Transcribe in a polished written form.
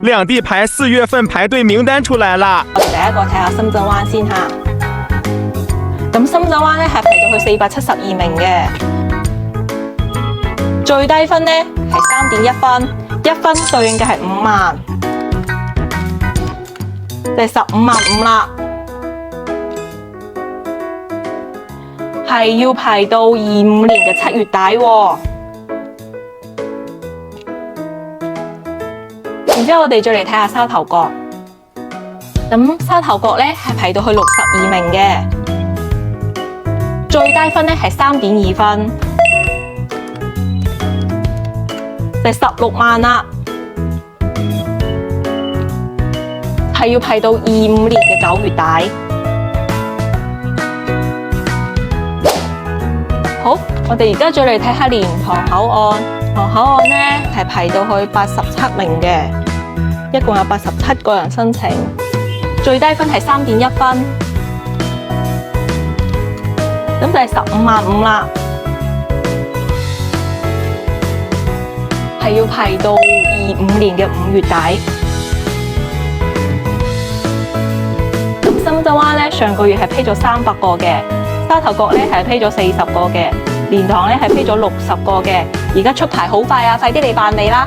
兩地牌4月份排隊名單出來啦。我哋第一個睇下深圳灣先嚇。咁深圳灣咧係排到去472名嘅，最低分咧係3.1分，1分對應嘅係5萬，就係15.5萬啦。係要排到25年嘅7月底喎。然之後我哋再嚟睇下沙頭角，咁沙頭角咧係排到去62名嘅，最低分咧係3.2分，就係16萬啦，係要排到25年嘅9月底。好，我哋而家再嚟睇下蓮塘口岸，蓮塘口岸咧係排到去87名嘅。一共有87個人申請，最低分係3.1分，咁就係15.5萬啦，係要排到25年嘅5月底。咁深圳灣咧上個月係批咗300個嘅，沙頭角咧係批咗40個嘅，蓮塘咧係批咗60個嘅，而家出牌好快啊，快啲嚟辦理啦！